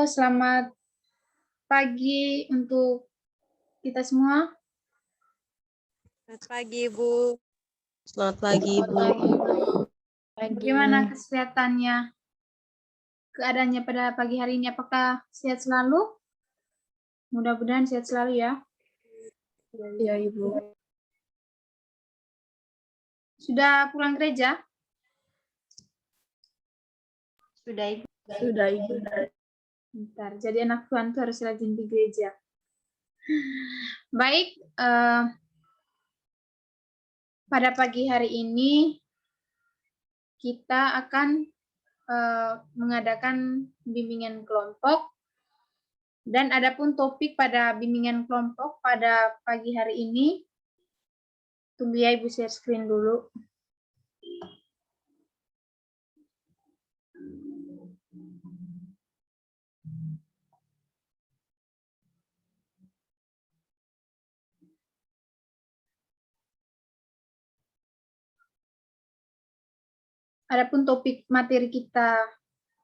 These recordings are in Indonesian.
selamat pagi untuk kita semua. Selamat pagi, Bu. Selamat pagi, Bu. Bagaimana kesehatannya? Keadaannya pada pagi hari ini, apakah sehat selalu? Mudah-mudahan sehat selalu ya. Ya, Ibu. Sudah pulang gereja? Sudah, Ibu. Sudah, Ibu. Bentar, jadi anak Tuhan tuh harus rajin di gereja. Baik, pada pagi hari ini kita akan mengadakan bimbingan kelompok, dan adapun topik pada bimbingan kelompok pada pagi hari ini, tunggu ya Ibu share screen dulu. Adapun topik materi kita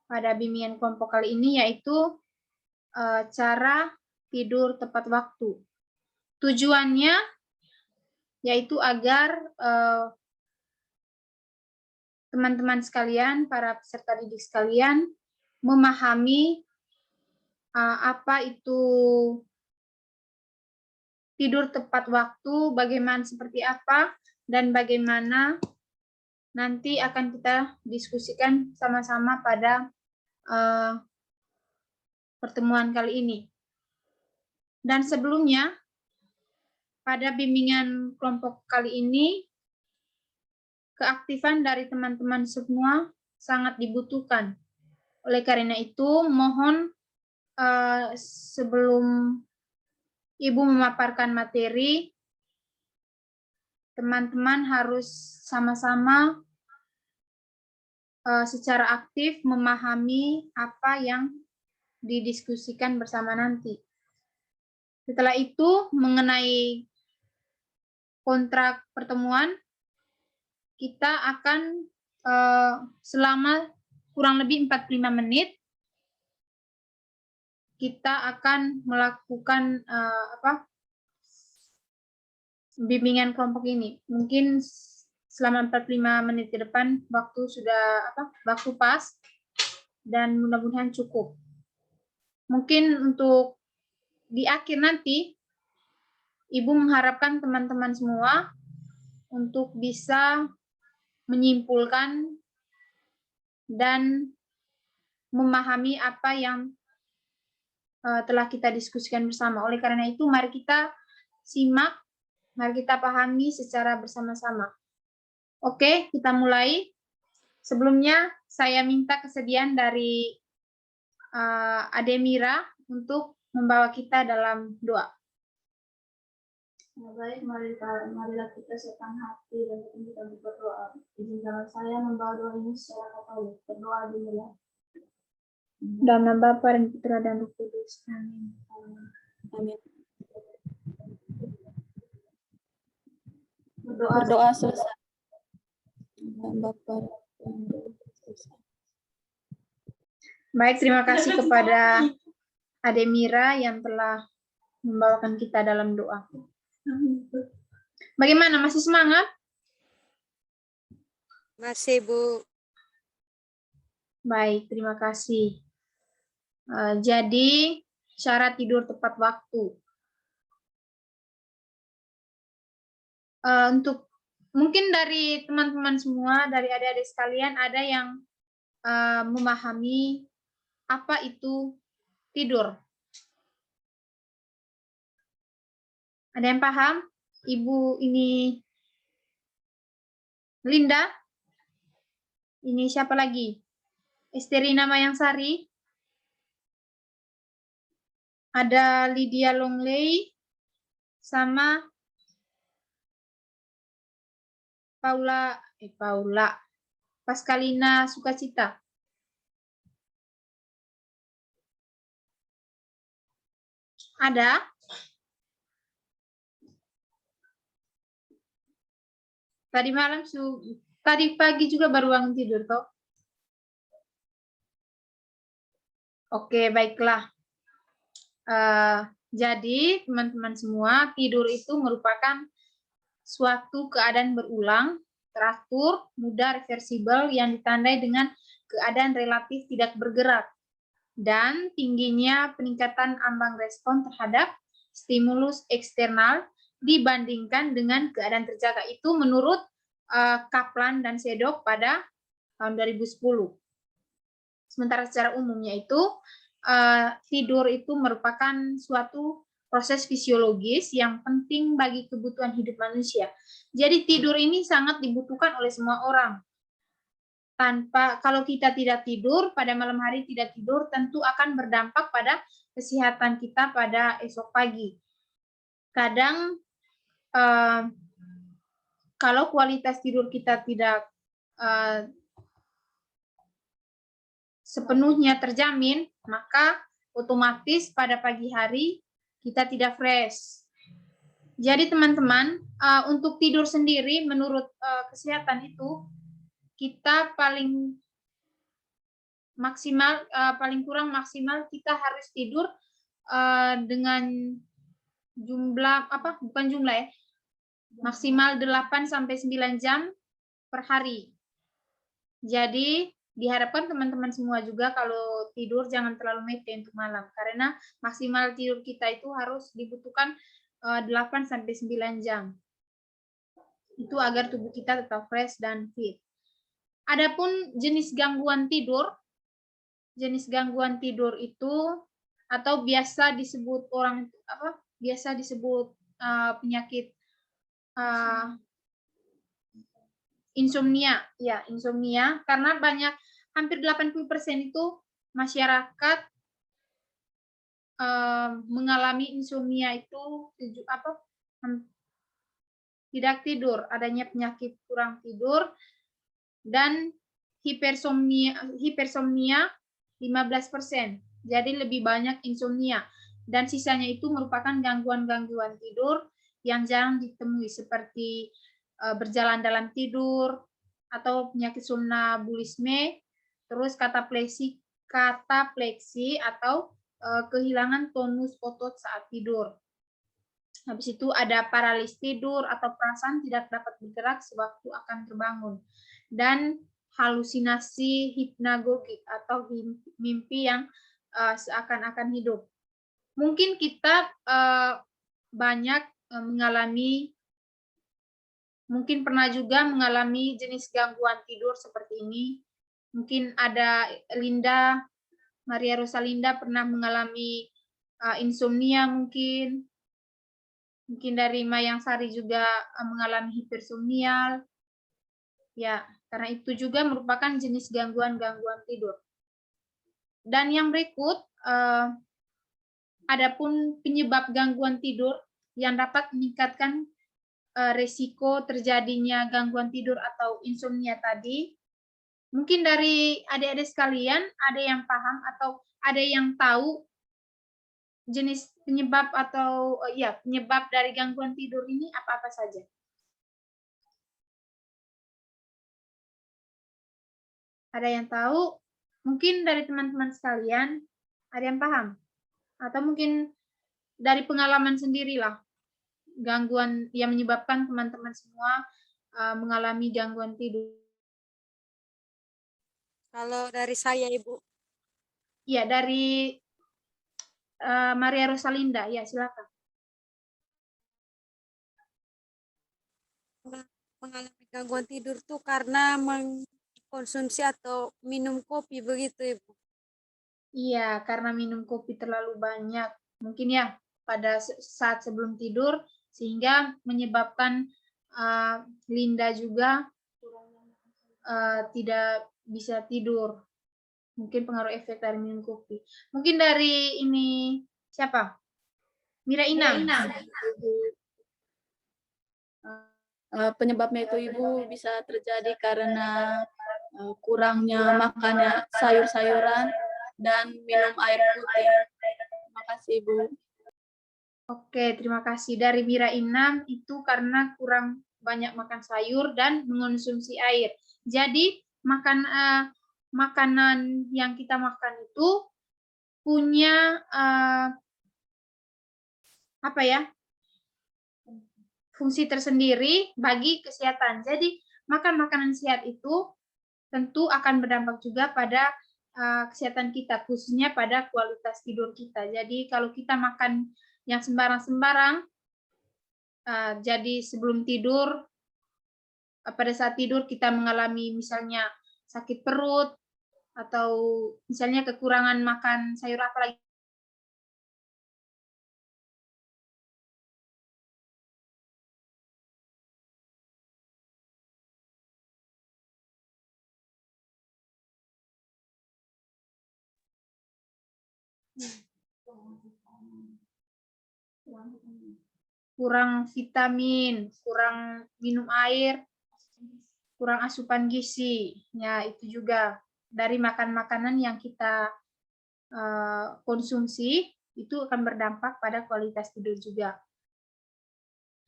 pada bimbingan kelompok kali ini yaitu cara tidur tepat waktu. Tujuannya yaitu agar teman-teman sekalian, para peserta didik sekalian, memahami apa itu tidur tepat waktu, bagaimana seperti apa, dan bagaimana nanti akan kita diskusikan sama-sama pada pertemuan kali ini. Dan sebelumnya, pada bimbingan kelompok kali ini, keaktifan dari teman-teman semua sangat dibutuhkan. Oleh karena itu, mohon sebelum Ibu memaparkan materi, teman-teman harus sama-sama secara aktif memahami apa yang didiskusikan bersama nanti. Setelah itu, mengenai kontrak pertemuan, kita akan selama kurang lebih 45 menit, kita akan melakukan bimbingan kelompok ini. Mungkin selama 45 menit ke depan waktu sudah waktu pas dan mudah-mudahan cukup. Mungkin untuk di akhir nanti Ibu mengharapkan teman-teman semua untuk bisa menyimpulkan dan memahami apa yang telah kita diskusikan bersama. Oleh karena itu, mari kita simak, mari kita pahami secara bersama-sama. Oke, kita mulai. Sebelumnya, saya minta kesediaan dari Ademira untuk membawa kita dalam doa. Baik, marilah kita siapkan hati dan kita berdoa. Izinkan saya membawa doa ini secara katolik. Berdoa dulu ya. Dalam nama Bapa dan Putra dan Roh Kudus. Amin. Amin. Berdoa selesai. Bapak. Baik, terima kasih kepada Ademira yang telah membawakan kita dalam doa. Bagaimana, masih semangat? Masih, Bu. Baik, terima kasih. Jadi, cara tidur tepat waktu. Untuk mungkin dari teman-teman semua, dari adik-adik sekalian, ada yang memahami apa itu tidur. Ada yang paham? Ibu ini Linda? Ini siapa lagi? Esterina Mayangsari? Ada Lydia Longley? Sama Paula Pascalina Sukacita. Ada? Tadi pagi juga baru bangun tidur toh? Oke, baiklah. Jadi, teman-teman semua, tidur itu merupakan suatu keadaan berulang, teratur, mudah reversibel yang ditandai dengan keadaan relatif tidak bergerak dan tingginya peningkatan ambang respon terhadap stimulus eksternal dibandingkan dengan keadaan terjaga. Itu menurut Kaplan dan Sedok pada tahun 2010. Sementara secara umumnya itu tidur itu merupakan suatu proses fisiologis yang penting bagi kebutuhan hidup manusia. Jadi tidur ini sangat dibutuhkan oleh semua orang. Kalau kita tidak tidur, pada malam hari tidak tidur, tentu akan berdampak pada kesehatan kita pada esok pagi. Kadang kalau kualitas tidur kita tidak sepenuhnya terjamin, maka otomatis pada pagi hari kita tidak fresh. Jadi teman-teman, untuk tidur sendiri menurut kesehatan itu kita paling kurang maksimal kita harus tidur dengan jumlah maksimal 8 sampai 9 jam per hari. Jadi diharapkan teman-teman semua juga kalau tidur jangan terlalu mepet untuk malam, karena maksimal tidur kita itu harus dibutuhkan 8 sampai 9 jam. Itu agar tubuh kita tetap fresh dan fit. Adapun jenis gangguan tidur itu atau biasa disebut penyakit insomnia, karena hampir 80% itu masyarakat mengalami insomnia itu tidak tidur, adanya penyakit kurang tidur, dan hipersomnia 15%. Jadi lebih banyak insomnia, dan sisanya itu merupakan gangguan-gangguan tidur yang jarang ditemui seperti berjalan dalam tidur atau penyakit somnambulisme, terus katapleksi atau kehilangan tonus otot saat tidur. Habis itu ada paralis tidur atau perasaan tidak dapat bergerak sewaktu akan terbangun, dan halusinasi hipnagogik atau mimpi yang seakan-akan hidup. Mungkin kita banyak mungkin pernah juga mengalami jenis gangguan tidur seperti ini. Mungkin ada Maria Rosalinda pernah mengalami insomnia mungkin dari Mayang Sari juga mengalami hipersomnia. Ya, karena itu juga merupakan jenis gangguan tidur. Dan yang berikut, adapun penyebab gangguan tidur yang dapat meningkatkan resiko terjadinya gangguan tidur atau insomnia tadi. Mungkin dari adik-adik sekalian ada yang paham atau ada yang tahu jenis penyebab atau penyebab dari gangguan tidur ini apa-apa saja? Ada yang tahu? Mungkin dari teman-teman sekalian ada yang paham? Atau mungkin dari pengalaman sendirilah, gangguan yang menyebabkan teman-teman semua mengalami gangguan tidur. Kalau dari saya, Ibu. Iya, dari Maria Rosalinda, ya silakan. Mengalami gangguan tidur tuh karena mengkonsumsi atau minum kopi, begitu, Ibu. Iya, karena minum kopi terlalu banyak. Mungkin ya, pada saat sebelum tidur, sehingga menyebabkan Linda juga tidak bisa tidur. Mungkin pengaruh efek dari minum kopi. Mungkin dari ini, siapa? Mira Inam. Penyebabnya itu Ibu bisa terjadi karena kurangnya makan sayur-sayuran dan minum air putih. Terima kasih Ibu. Oke, terima kasih. Dari Mira Inam itu karena kurang banyak makan sayur dan mengonsumsi air. Jadi makanan yang kita makan itu punya apa ya, fungsi tersendiri bagi kesehatan. Jadi makan makanan sehat itu tentu akan berdampak juga pada kesehatan kita, khususnya pada kualitas tidur kita. Jadi kalau kita makan yang sembarang-sembarang, jadi sebelum tidur, pada saat tidur kita mengalami misalnya sakit perut, atau misalnya kekurangan makan sayur apalagi, kurang vitamin, kurang minum air, kurang asupan gizi. Ya, itu juga dari makan-makanan yang kita konsumsi itu akan berdampak pada kualitas tidur juga.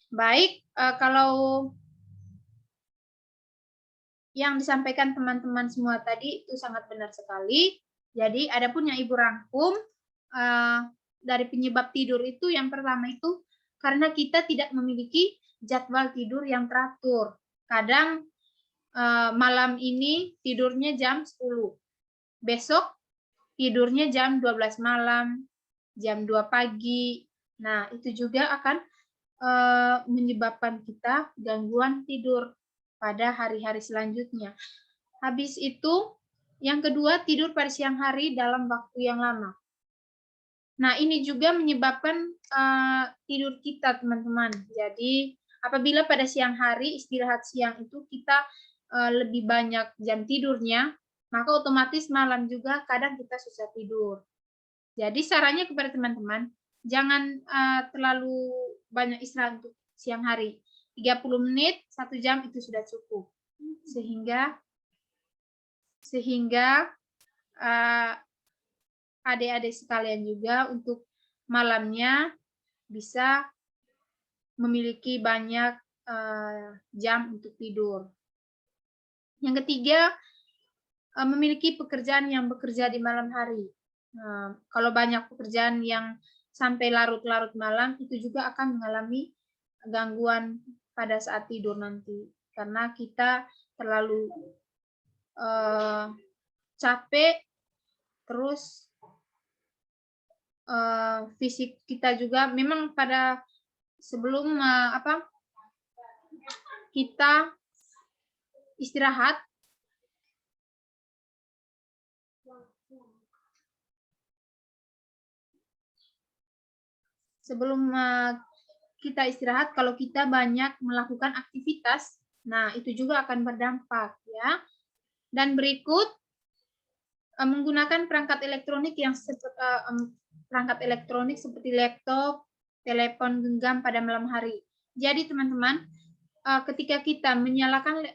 Baik, kalau yang disampaikan teman-teman semua tadi itu sangat benar sekali. Jadi adapun yang Ibu rangkum dari penyebab tidur itu, yang pertama itu karena kita tidak memiliki jadwal tidur yang teratur. Kadang malam ini tidurnya jam 10. Besok tidurnya jam 12 malam, jam 2 pagi. Nah, itu juga akan menyebabkan kita gangguan tidur pada hari-hari selanjutnya. Habis itu, yang kedua, tidur pada siang hari dalam waktu yang lama. Nah, ini juga menyebabkan tidur kita, teman-teman. Jadi, apabila pada siang hari, istirahat siang itu kita lebih banyak jam tidurnya, maka otomatis malam juga kadang kita susah tidur. Jadi, sarannya kepada teman-teman, jangan terlalu banyak istirahat untuk siang hari. 30 menit, 1 jam itu sudah cukup. Sehingga adik-adik sekalian juga untuk malamnya bisa memiliki banyak jam untuk tidur. Yang ketiga, memiliki pekerjaan yang bekerja di malam hari. Kalau banyak pekerjaan yang sampai larut-larut malam, itu juga akan mengalami gangguan pada saat tidur nanti. Karena kita terlalu capek, terus fisik kita juga memang pada sebelum kita istirahat, kalau kita banyak melakukan aktivitas, nah itu juga akan berdampak ya. Dan berikut, menggunakan perangkat elektronik seperti laptop, telepon genggam pada malam hari. Jadi teman-teman, ketika kita menyalakan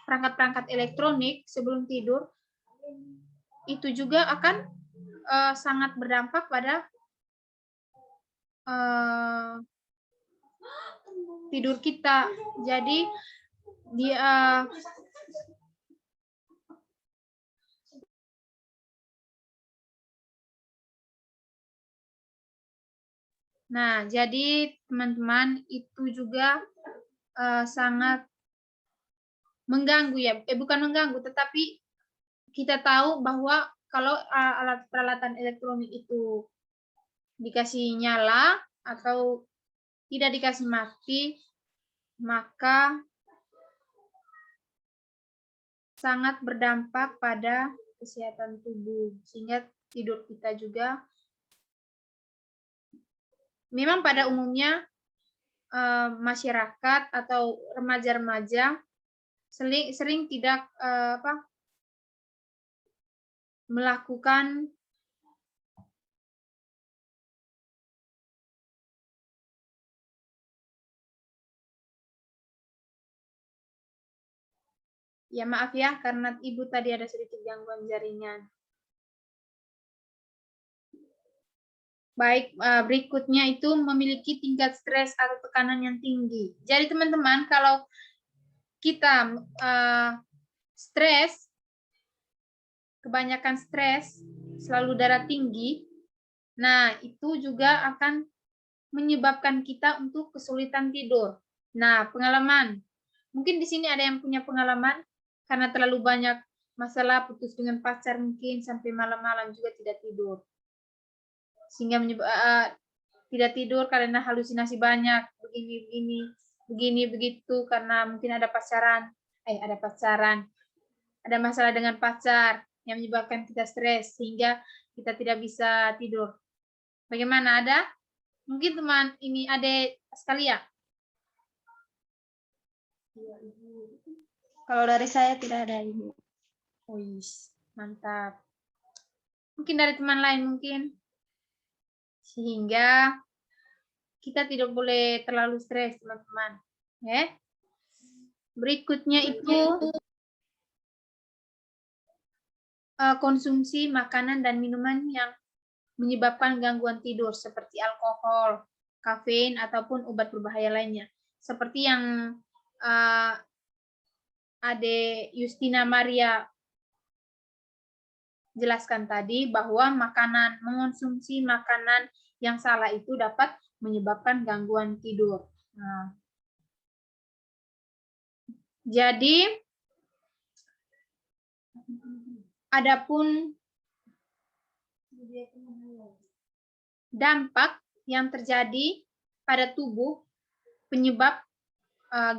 perangkat-perangkat elektronik sebelum tidur, itu juga akan sangat berdampak pada tidur kita. Jadi nah, jadi teman-teman itu juga sangat mengganggu ya. Bukan mengganggu, tetapi kita tahu bahwa kalau alat peralatan elektronik itu dikasih nyala atau tidak dikasih mati, maka sangat berdampak pada kesehatan tubuh, sehingga tidur kita juga memang pada umumnya masyarakat atau remaja-remaja sering tidak melakukan ya, maaf ya, karena Ibu tadi ada sedikit gangguan jaringan. Baik, berikutnya itu memiliki tingkat stres atau tekanan yang tinggi. Jadi teman-teman, kalau kita stres, kebanyakan stres, selalu darah tinggi, nah itu juga akan menyebabkan kita untuk kesulitan tidur. Nah, pengalaman. Mungkin di sini ada yang punya pengalaman karena terlalu banyak masalah putus dengan pacar mungkin sampai malam-malam juga tidak tidur. Sehingga tidak tidur karena halusinasi banyak, begini begitu karena mungkin ada masalah dengan pacar yang menyebabkan kita stres sehingga kita tidak bisa tidur. Bagaimana, ada? Mungkin teman ini adik sekalian. Kalau dari saya tidak ada, Ibu. Wis, mantap. Mungkin dari teman lain mungkin. Sehingga kita tidak boleh terlalu stres, teman-teman. Ya. Berikutnya itu konsumsi makanan dan minuman yang menyebabkan gangguan tidur seperti alkohol, kafein ataupun obat berbahaya lainnya. Seperti yang Ade Justina Maria jelaskan tadi bahwa mengonsumsi makanan yang salah itu dapat menyebabkan gangguan tidur. Nah, jadi adapun dampak yang terjadi pada tubuh penyebab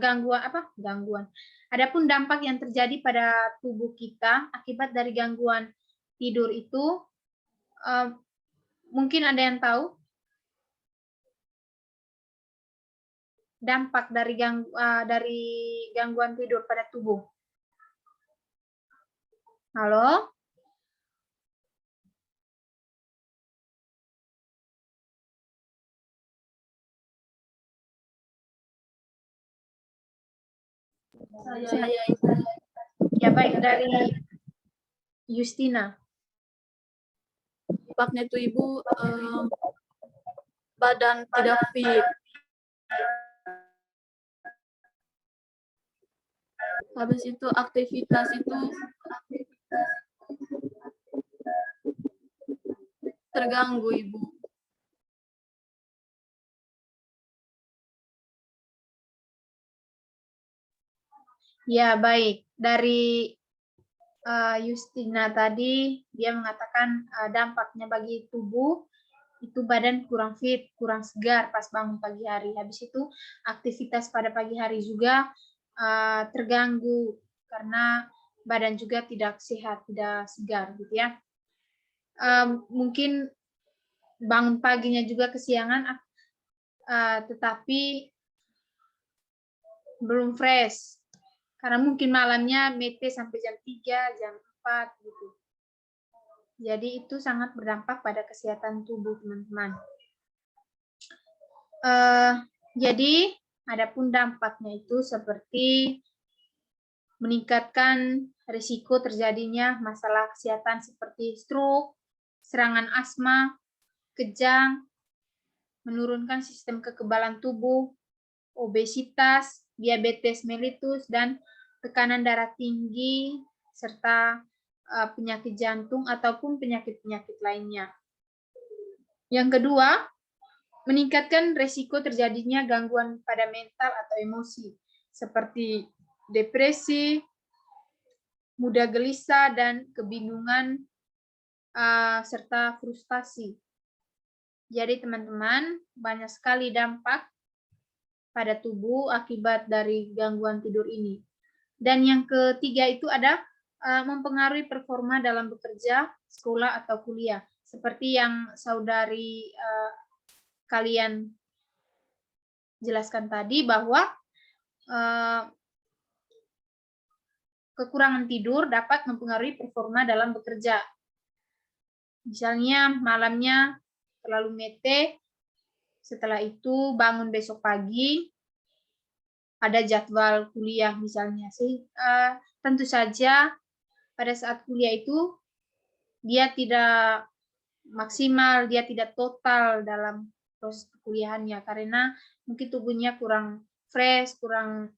gangguan. Adapun dampak yang terjadi pada tubuh kita akibat dari gangguan tidur itu mungkin ada yang tahu dampak dari gangguan tidur pada tubuh. Halo? Saya Ya baik, dari Justina. dampaknya itu Ibu badan tidak fit. Habis itu aktivitas itu terganggu Ibu. Ya baik, dari Justina tadi dia mengatakan dampaknya bagi tubuh itu badan kurang fit, kurang segar pas bangun pagi hari. Habis itu aktivitas pada pagi hari juga terganggu karena badan juga tidak sehat, tidak segar gitu ya. Mungkin bangun paginya juga kesiangan, tetapi belum fresh. Karena mungkin malamnya mete sampai jam 3, jam 4 gitu. Jadi itu sangat berdampak pada kesehatan tubuh teman-teman. Jadi adapun dampaknya itu seperti meningkatkan risiko terjadinya masalah kesehatan seperti stroke, serangan asma, kejang, menurunkan sistem kekebalan tubuh, obesitas, diabetes mellitus, dan tekanan darah tinggi, serta penyakit jantung ataupun penyakit-penyakit lainnya. Yang kedua, meningkatkan risiko terjadinya gangguan pada mental atau emosi, seperti depresi, mudah gelisah, dan kebingungan, serta frustasi. Jadi teman-teman, banyak sekali dampak pada tubuh akibat dari gangguan tidur ini. Dan yang ketiga itu ada mempengaruhi performa dalam bekerja, sekolah, atau kuliah. Seperti yang saudari kalian jelaskan tadi bahwa kekurangan tidur dapat mempengaruhi performa dalam bekerja. Misalnya malamnya terlalu mete, setelah itu bangun besok pagi, ada jadwal kuliah misalnya. Tentu saja pada saat kuliah itu dia tidak maksimal, dia tidak total dalam proses perkuliahannya karena mungkin tubuhnya kurang fresh, kurang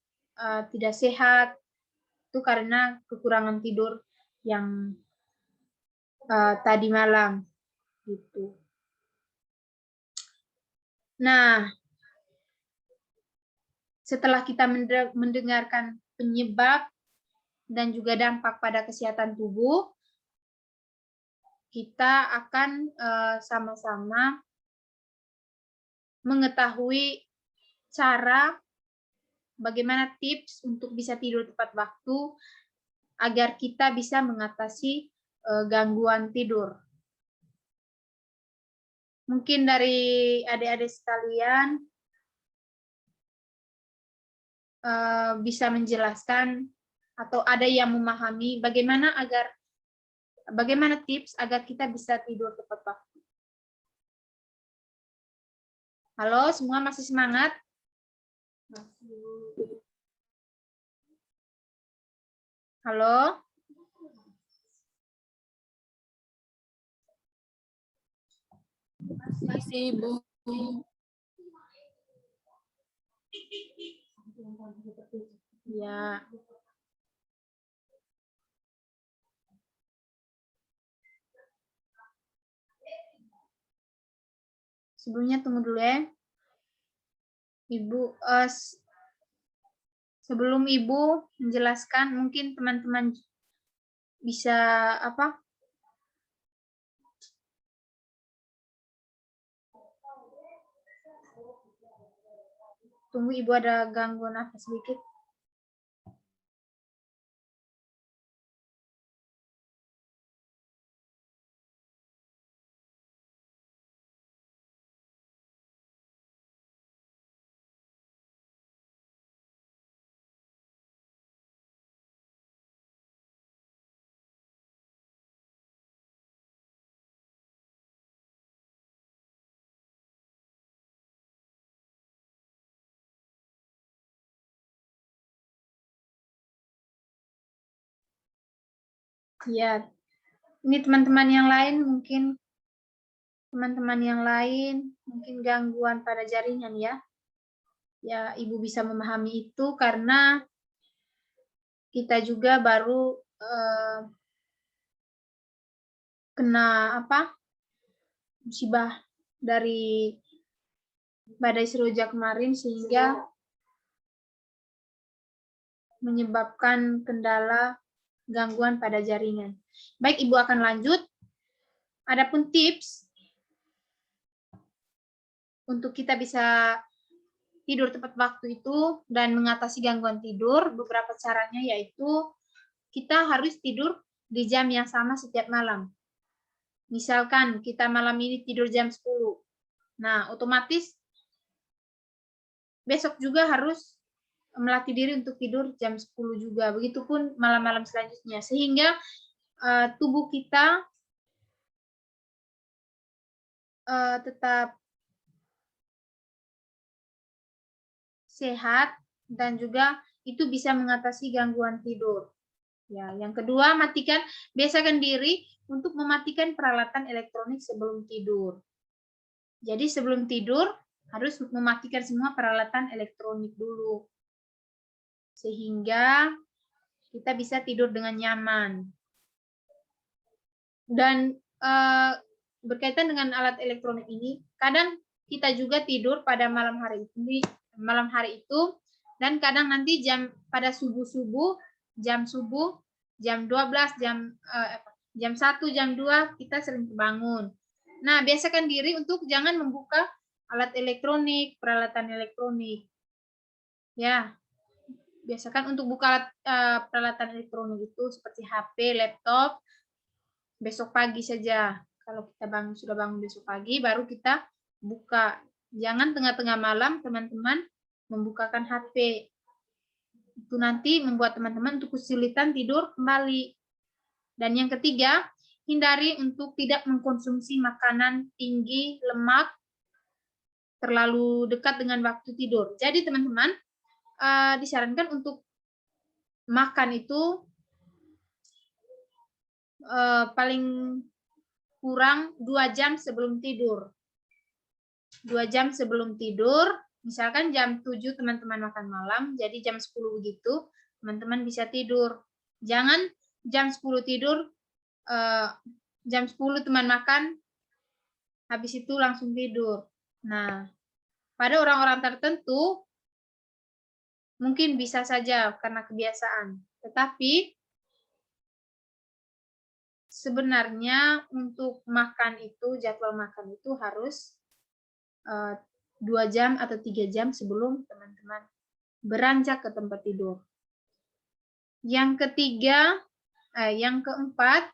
tidak sehat. Itu karena kekurangan tidur yang tadi malam gitu. Nah, setelah kita mendengarkan penyebab dan juga dampak pada kesehatan tubuh, kita akan sama-sama mengetahui cara bagaimana tips untuk bisa tidur tepat waktu agar kita bisa mengatasi gangguan tidur. Mungkin dari adik-adik sekalian bisa menjelaskan atau ada yang memahami bagaimana tips agar kita bisa tidur tepat waktu. Halo, semua masih semangat? Halo? Masih, Bu. Ya. Sebelumnya tunggu dulu ya. Ibu, sebelum Ibu menjelaskan, mungkin teman-teman bisa apa? Tunggu, Ibu ada gangguan apa sedikit? Ya, ini teman-teman yang lain mungkin gangguan pada jaringan ya. Ya, Ibu bisa memahami itu karena kita juga baru kena musibah dari badai Seroja kemarin sehingga menyebabkan kendala gangguan pada jaringan. Baik, Ibu akan lanjut. Adapun tips untuk kita bisa tidur tepat waktu itu dan mengatasi gangguan tidur, beberapa caranya yaitu kita harus tidur di jam yang sama setiap malam. Misalkan kita malam ini tidur jam 10. Nah, otomatis besok juga harus melatih diri untuk tidur jam 10 juga. Begitupun malam-malam selanjutnya. Sehingga tubuh kita tetap sehat dan juga itu bisa mengatasi gangguan tidur. Ya, yang kedua, biasakan diri untuk mematikan peralatan elektronik sebelum tidur. Jadi sebelum tidur harus mematikan semua peralatan elektronik dulu. Sehingga kita bisa tidur dengan nyaman. Dan berkaitan dengan alat elektronik ini, kadang kita juga tidur pada malam hari itu, dan kadang nanti pada subuh, jam 12, jam 1, jam 2 kita sering terbangun. Nah, biasakan diri untuk jangan membuka alat elektronik, peralatan elektronik. Ya, biasakan untuk buka peralatan elektronik itu seperti HP, laptop, besok pagi saja. Kalau kita sudah bangun besok pagi, baru kita buka. Jangan tengah-tengah malam teman-teman membukakan HP. Itu nanti membuat teman-teman untuk kesulitan tidur kembali. Dan yang ketiga, hindari untuk tidak mengkonsumsi makanan tinggi lemak terlalu dekat dengan waktu tidur. Jadi teman-teman, disarankan untuk makan itu paling kurang 2 jam sebelum tidur. 2 jam sebelum tidur, misalkan jam 7 teman-teman makan malam, jadi jam 10 begitu, teman-teman bisa tidur. Jangan jam 10 tidur, jam 10 teman makan, habis itu langsung tidur. Nah, pada orang-orang tertentu mungkin bisa saja karena kebiasaan. Tetapi sebenarnya untuk makan itu, jadwal makan itu harus 2 jam atau 3 jam sebelum teman-teman beranjak ke tempat tidur. Yang keempat,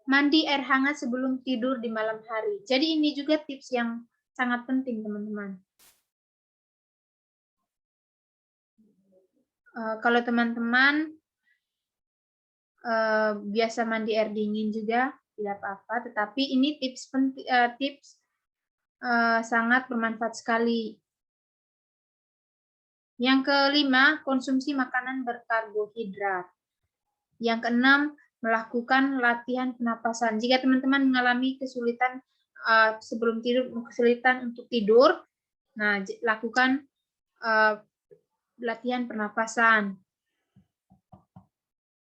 mandi air hangat sebelum tidur di malam hari. Jadi ini juga tips yang sangat penting, teman-teman. Kalau teman-teman biasa mandi air dingin juga tidak apa-apa, tetapi ini tips sangat bermanfaat sekali. Yang kelima, konsumsi makanan berkarbohidrat. Yang keenam, melakukan latihan pernapasan. Jika teman-teman mengalami kesulitan sebelum tidur, kesulitan untuk tidur, nah lakukan latihan pernapasan.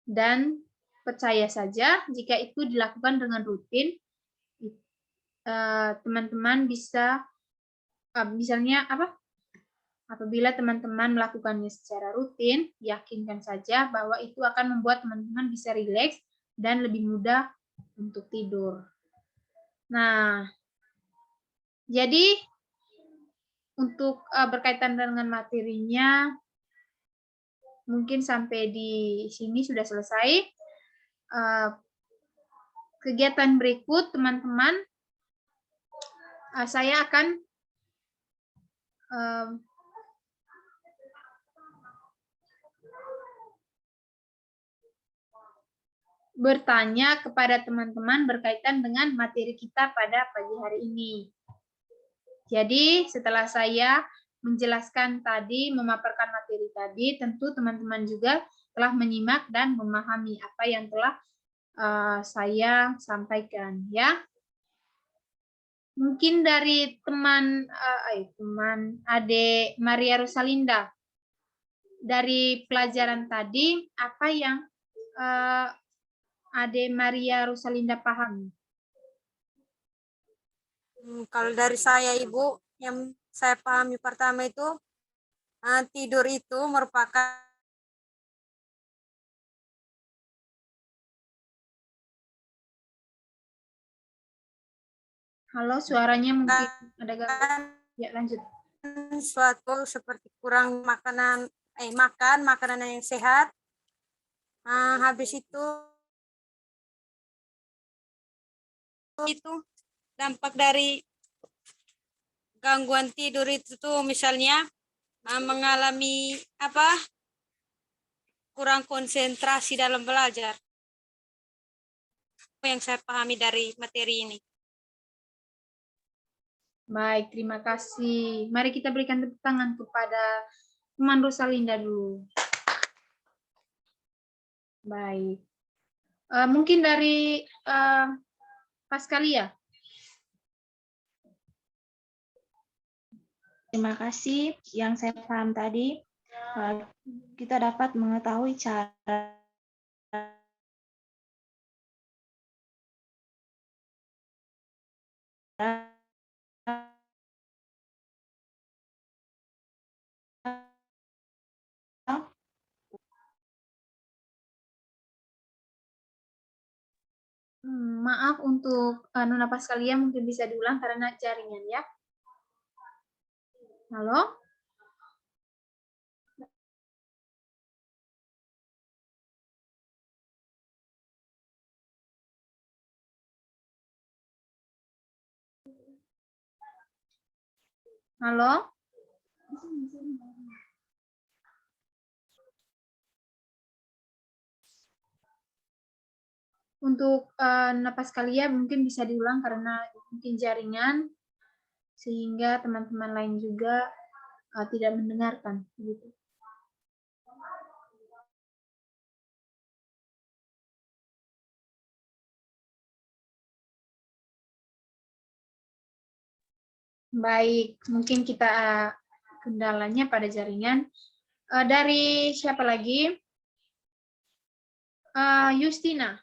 Dan percaya saja, jika itu dilakukan dengan rutin, teman-teman bisa, misalnya apabila teman-teman melakukannya secara rutin, yakinkan saja bahwa itu akan membuat teman-teman bisa rileks dan lebih mudah untuk tidur. Nah, jadi untuk berkaitan dengan materinya, mungkin sampai di sini sudah selesai. Kegiatan berikut, teman-teman, saya akan bertanya kepada teman-teman berkaitan dengan materi kita pada pagi hari ini. Jadi, setelah saya menjelaskan tadi, memaparkan materi tadi, tentu teman-teman juga telah menyimak dan memahami apa yang telah saya sampaikan, ya. Mungkin dari teman Adik Maria Rosalinda, dari pelajaran tadi, apa yang Adik Maria Rosalinda paham? Kalau dari saya, Ibu, yang saya pahami pertama itu, tidur itu merupakan Halo, suaranya mungkin ada gangguan. Ya, lanjut. suatu seperti kurang makan makanan yang sehat. Habis itu dampak dari gangguan tidur itu tuh misalnya mengalami kurang konsentrasi dalam belajar. Yang saya pahami dari materi ini. Baik, terima kasih. Mari kita berikan tepuk tangan kepada teman Rosalinda dulu. Baik. Mungkin dari Paskalia. Terima kasih. Yang saya paham tadi, kita dapat mengetahui cara Maaf untuk Nona Paskalia, mungkin bisa diulang karena jaringan, ya. Halo? Halo? Untuk Nona Paskalia mungkin bisa diulang karena mungkin jaringan, sehingga teman-teman lain juga tidak mendengarkan. Gitu. Baik, mungkin kita kendalanya pada jaringan. Dari siapa lagi? Justina.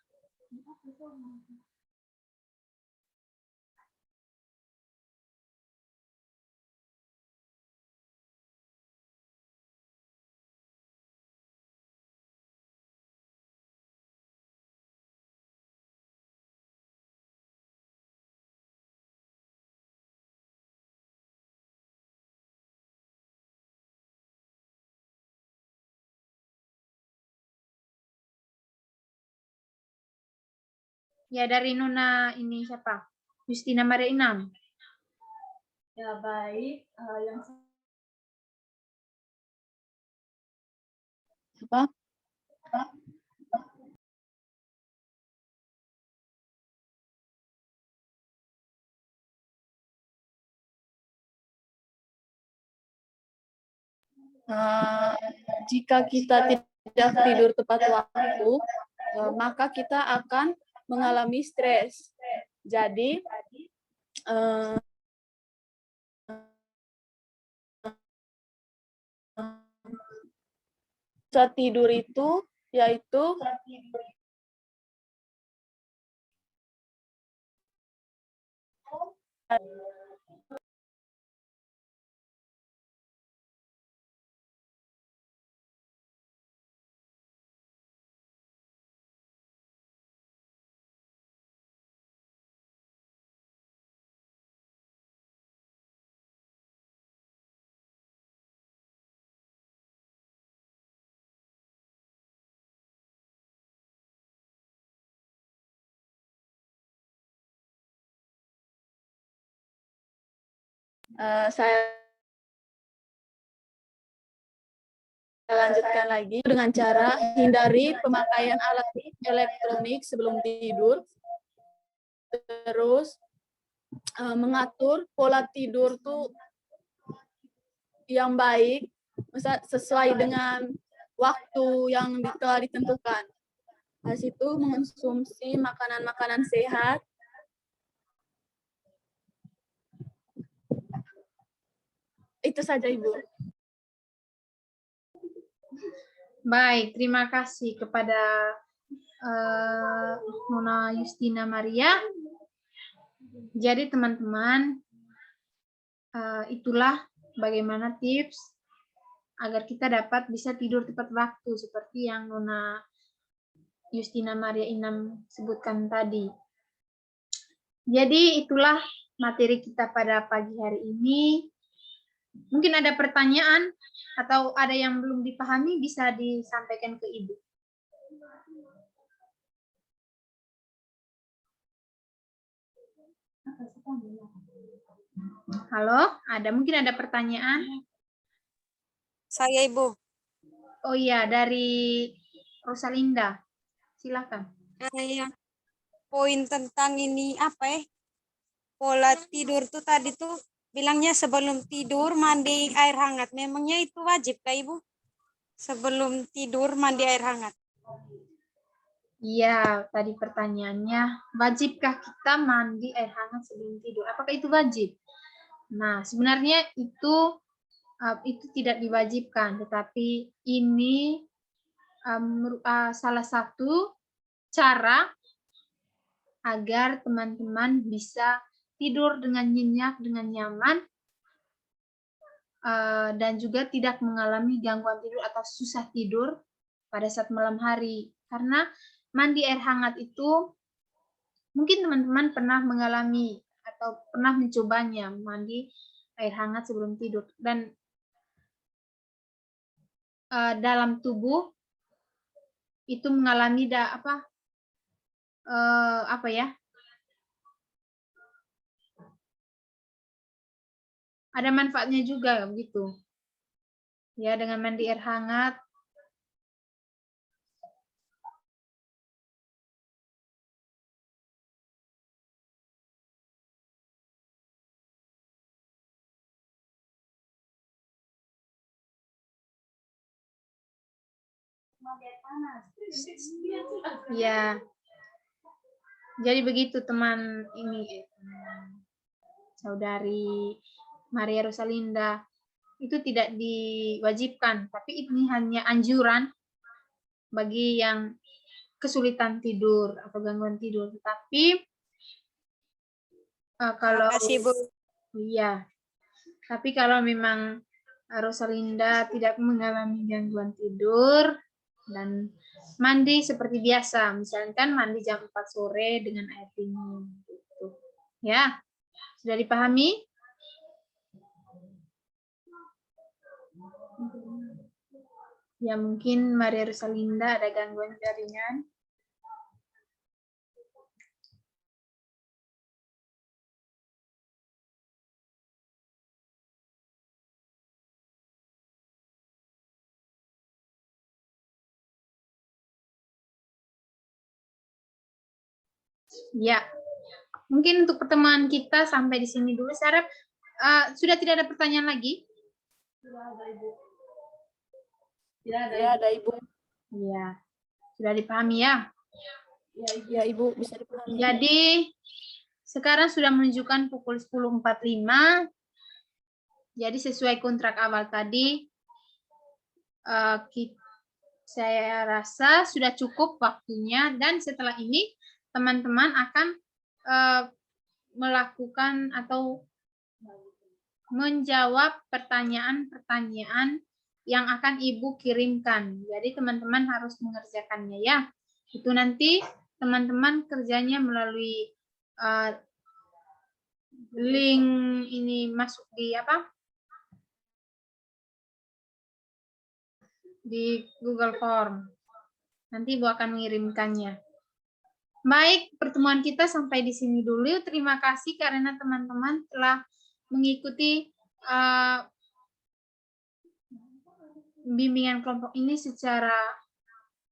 Ya, dari Nona ini siapa? Justina Maria Inam. Ya, baik. Yang apa? Jika kita tidak tidur tepat waktu, maka kita akan mengalami stres. Jadi, saat tidur itu yaitu saya lanjutkan lagi dengan cara hindari pemakaian alat elektronik sebelum tidur, terus mengatur pola tidur tuh yang baik sesuai dengan waktu yang telah ditentukan. Habis itu mengonsumsi makanan-makanan sehat. Itu saja, Ibu. Baik, terima kasih kepada Nona Justina Maria. Jadi teman-teman, itulah bagaimana tips agar kita dapat bisa tidur tepat waktu seperti yang Nona Justina Maria Inam sebutkan tadi. Jadi itulah materi kita pada pagi hari ini. Mungkin ada pertanyaan atau ada yang belum dipahami bisa disampaikan ke Ibu. Halo, mungkin ada pertanyaan? Saya Ibu. Oh iya, dari Rosalinda. Silakan. Yang poin tentang ini apa pola tidur tuh tadi tuh bilangnya sebelum tidur mandi air hangat. Memangnya itu wajib kah Ibu? Sebelum tidur mandi air hangat. Iya, tadi pertanyaannya, wajibkah kita mandi air hangat sebelum tidur? Apakah itu wajib? Nah, sebenarnya itu tidak diwajibkan, tetapi ini salah satu cara agar teman-teman bisa tidur dengan nyenyak, dengan nyaman, dan juga tidak mengalami gangguan tidur atau susah tidur pada saat malam hari. Karena mandi air hangat itu, mungkin teman-teman pernah mengalami atau pernah mencobanya, mandi air hangat sebelum tidur. Dan dalam tubuh itu mengalami ada manfaatnya juga begitu. Ya, dengan mandi air hangat ya. Jadi begitu teman ini saudari Maria Rosalinda, itu tidak diwajibkan, tapi ini hanya anjuran bagi yang kesulitan tidur atau gangguan tidur. Tetapi kalau Terima kasih, Bu. iya, tapi kalau memang Rosalinda tidak mengalami gangguan tidur dan mandi seperti biasa, misalkan mandi jam 4 sore dengan air dingin gitu. Ya, sudah dipahami? Ya, mungkin Maria Rosalinda ada gangguan jaringan. Ya, mungkin untuk pertemuan kita sampai di sini dulu. Saya harap sudah tidak ada pertanyaan lagi. Tidak ada, Ibu. Ya, sudah dipahami ya. Ya, Ibu, bisa dipahami. Jadi, sekarang sudah menunjukkan pukul 10.45. Jadi, sesuai kontrak awal tadi, saya rasa sudah cukup waktunya. Dan setelah ini, teman-teman akan melakukan atau menjawab pertanyaan-pertanyaan yang akan Ibu kirimkan. Jadi teman-teman harus mengerjakannya ya. Itu nanti teman-teman kerjanya melalui link ini masuk di apa? Di Google Form. Nanti Ibu akan mengirimkannya. Baik, pertemuan kita sampai di sini dulu. Terima kasih karena teman-teman telah mengikuti bimbingan kelompok ini secara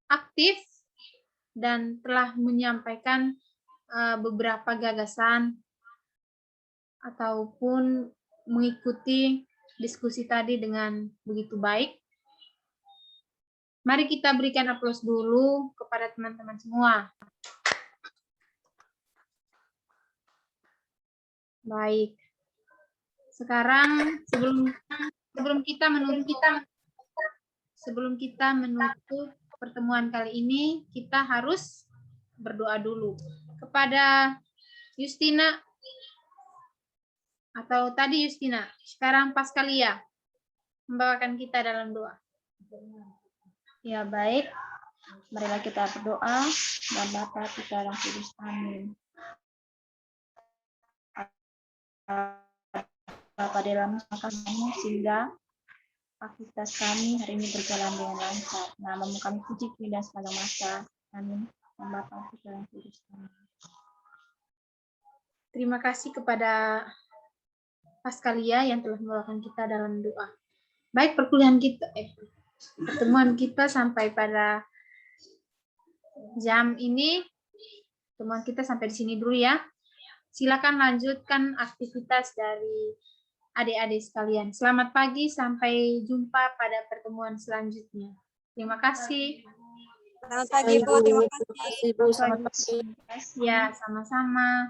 aktif dan telah menyampaikan beberapa gagasan ataupun mengikuti diskusi tadi dengan begitu baik. Mari kita berikan aplaus dulu kepada teman-teman semua. Baik. Sekarang sebelum kita menutup pertemuan kali ini, kita harus berdoa dulu kepada Justina atau tadi Justina, sekarang Paskalia membawakan kita dalam doa. Ya, baik. Marilah kita berdoa. Dan Bapa, Putra, dan Kudus. Amin. Bapa dalam kasih-Mu sehingga aktivitas kami hari ini berjalan dengan lancar. Namamu kami puji dan segala masa. Amin. Dan Bapa, Putra, dan Kudus. Amin. Terima kasih kepada Paskalia yang telah membawakan kita dalam doa. Baik, pertemuan kita sampai pada jam ini. Pertemuan kita sampai di sini dulu ya. Silakan lanjutkan aktivitas dari adik-adik sekalian. Selamat pagi, sampai jumpa pada pertemuan selanjutnya. Terima kasih. Selamat pagi, Bu. Terima kasih. Ibu, selamat pagi. Ya, sama-sama.